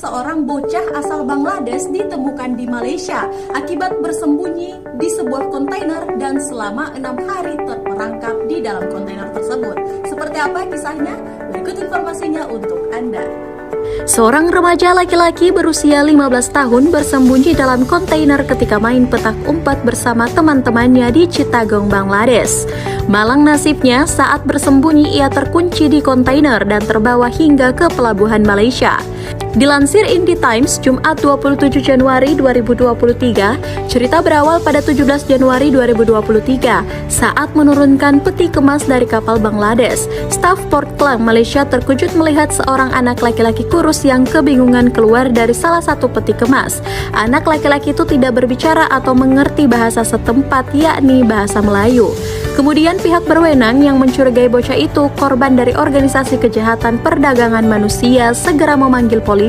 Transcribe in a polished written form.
seorang bocah asal Bangladesh ditemukan di Malaysia akibat bersembunyi di sebuah kontainer dan selama 6 hari terperangkap di dalam kontainer tersebut. Seperti apa kisahnya? Berikut informasinya untuk Anda. Seorang remaja laki-laki berusia 15 tahun bersembunyi dalam kontainer ketika main petak umpet bersama teman-temannya di Chittagong, Bangladesh. Malang nasibnya saat bersembunyi ia terkunci di kontainer dan terbawa hingga ke pelabuhan Malaysia. Dilansir Indie Times, Jumat 27 Januari 2023, cerita berawal pada 17 Januari 2023 saat menurunkan peti kemas dari kapal Bangladesh. Staf Port Klang, Malaysia terkejut melihat seorang anak laki-laki kurus yang kebingungan keluar dari salah satu peti kemas. Anak laki-laki itu tidak berbicara atau mengerti bahasa setempat, yakni bahasa Melayu. Kemudian pihak berwenang yang mencurigai bocah itu korban dari organisasi kejahatan perdagangan manusia segera memanggil polisi.